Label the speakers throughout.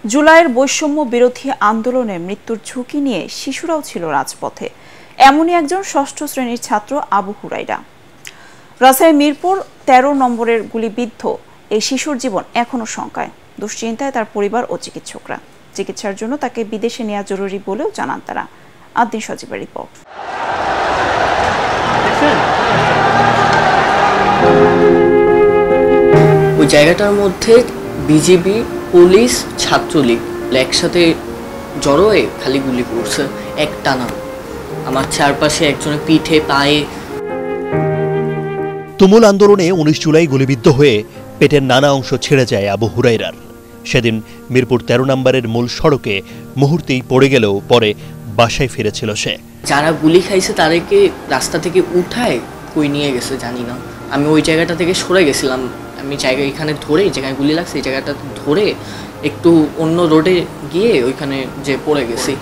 Speaker 1: জুলাইয়ের বৈষম্য বিরোধী আন্দোলনে মৃত্যুর ঝুঁকি নিয়ে শিশুরাও ছিল রাজপথে। এমনই একজন ষষ্ঠ শ্রেণীর ছাত্র আবু হুরাইরা। রাজশাহীর মিরপুর 13 নম্বরের গুলিবিদ্ধ এই শিশুর জীবন এখনো শঙ্কায়। দুশ্চিন্তায় তার পরিবার ও চিকিৎসকরা। চিকিৎসার জন্য তাকে বিদেশে নেওয়া জরুরি বলেও জানান তারা। আদ্দিন সজীবের রিপোর্ট।
Speaker 2: ওই জায়গাটার মধ্যে বিজিবি, পুলিশ, ছাত্রলীগ একসাথে জড়ো হয়ে খালি গুলি করছে একটানা। আমার চারপাশে একজনের পিঠে, পায়ে।
Speaker 3: তুমুল আন্দোলনে 19 জুলাই গুলিবিদ্ধ হয়ে পেটের নানা অংশ ছেড়ে যায় আবু হুরাইরার। সেদিন মিরপুর 13 নম্বরের মূল সড়কে মুহূর্তেই পড়ে গেলেও পরে বাসায় ফিরেছিল সে।
Speaker 2: যারা গুলি খাইছে তাদেরকে রাস্তা থেকে উঠায় কই নিয়ে গেছে জানি না। আমি ওই জায়গাটা থেকে সরে গেছিলাম। আমি এখানে ধরে, যেখানে গুলি লাগছে এই জায়গাটা ধরে একটু অন্য রোডে গিয়ে ওইখানে যে পড়ে গেছি।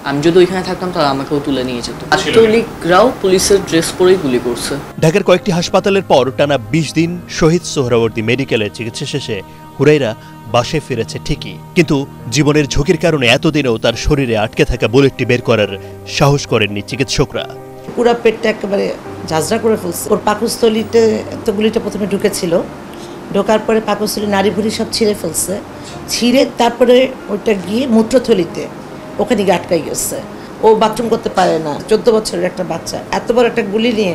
Speaker 2: আমি যদি ওইখানে থাকতাম তাহলে আমাকেও তুলে নিয়ে যেত। ছাত্রলীগরাও পুলিশের ড্রেস পরেই গুলি করছে।
Speaker 3: ঢাকার কয়েকটি হাসপাতালের পর টানা 20 দিন শহীদ সোহরাওয়ার্দী মেডিকেলের চিকিৎসা শেষে হুরাইরা বাসায় ফিরেছে ঠিকই, কিন্তু জীবনের ঝুঁকির কারণে এতদিনেও তার শরীরে আটকে থাকা বুলেটটি বের করার সাহস করেননি চিকিৎসকরা।
Speaker 4: পুরো পেটটা একেবারে ঝাঁঝরা করে ফেলছে। ওর পাকস্থলীতে তো গুলিটা প্রথমে ঢুকেছিল, ঢোকার পরে পাকস্থলী নাড়ি ভুড়ি সব ছিঁড়ে ফেলছে। ছিঁড়ে তারপরে ওইটা গিয়ে মূত্রথলিতে ওখানে গিয়ে আটকাই গেছে। ও বাথরুম করতে পারে না। 14 বছরের একটা বাচ্চা এত বড় একটা গুলি নিয়ে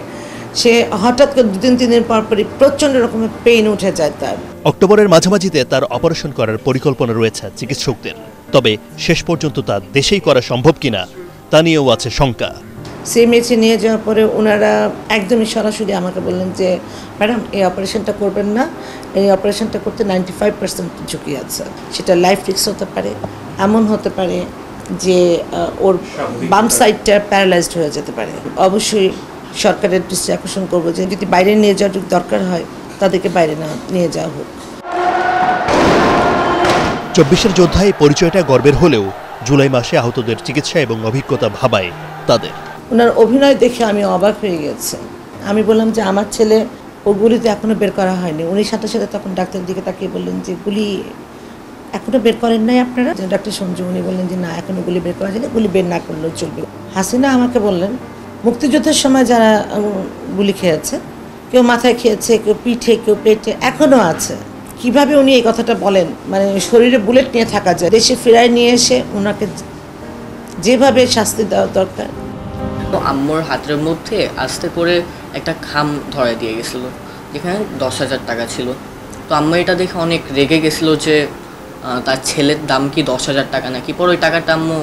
Speaker 4: সে হঠাৎ করে 2-3 দিনের পরপরই প্রচণ্ড রকমের পেইন উঠে যায় তার।
Speaker 3: অক্টোবরের মাঝামাঝিতে তার অপারেশন করার পরিকল্পনা রয়েছে চিকিৎসকদের। তবে শেষ পর্যন্ত তা দেশেই করা সম্ভব কিনা তা নিয়েও আছে শঙ্কা।
Speaker 4: সিএমএইচে নিয়ে যাওয়ার পরে ওনারা একদমই সরাসরি আমাকে বললেন যে ম্যাডাম এই অপারেশনটা করবেন না, এই অপারেশনটা করতে 95% ঝুঁকি আছে। সেটা লাইফ রিস্ক হতে পারে, এমন হতে পারে যে ওর বাম সাইডটা প্যারালাইজড হয়ে যেতে পারে। অবশ্যই সরকারের দৃষ্টি আকর্ষণ করবো যে যদি বাইরে নিয়ে যাওয়ার দরকার হয় তাদেরকে বাইরে না নিয়ে যাওয়া হোক।
Speaker 3: 24-এর যোদ্ধায় পরিচয়টা গর্বের হলেও জুলাই মাসে আহতদের চিকিৎসা এবং অভিজ্ঞতা ভাবায় তাদের।
Speaker 4: ওনার অভিনয় দেখে আমি অবাক হয়ে গেছি। আমি বললাম যে আমার ছেলে ও গুলিতে এখনো বের করা হয়নি। উনি সাথে সাথে তখন ডাক্তারের দিকে তাকিয়ে বললেন যে গুলি এখনো বের করেন নাই আপনারা? ডাক্তার সঞ্জু উনি বললেন যে না, এখনো গুলি বের করা যায়নি, গুলি বের না করলেও চলবে। হাসিনা আমাকে বললেন মুক্তিযুদ্ধের সময় যারা গুলি খেয়েছে, কেউ মাথায় খেয়েছে, কেউ পিঠে, কেউ পেটে, এখনো আছে। কিভাবে উনি এই কথাটা বলেন, মানে শরীরে বুলেট নিয়ে থাকা যায়। দেশে ফেরায় নিয়ে এসে ওনাকে যেভাবে শাস্তি দেওয়া দরকার।
Speaker 2: তো আম্মুর হাতের মধ্যে আস্তে করে একটা খাম ধরে দিয়ে গেছিল, যেখানে 10,000 টাকা ছিল। তো আম্মু এটা দেখে অনেক রেগে গেছিল যে তার ছেলের দাম কি 10,000 টাকা নাকি। পরে ওই টাকাটা আম্মু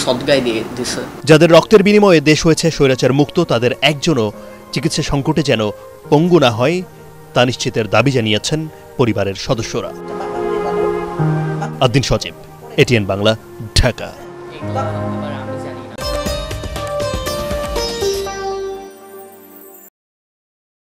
Speaker 2: সদগায় দিয়ে দিছে।
Speaker 3: যাদের রক্তের বিনিময়ে দেশ হয়েছে স্বৈরাচার মুক্ত, তাদের একজনও চিকিৎসা সংকটে যেন পঙ্গু না হয় তা নিশ্চিতের দাবি জানিয়েছেন পরিবারের সদস্যরা। আদ্দিন সজীব, এটিএন বাংলা, ঢাকা।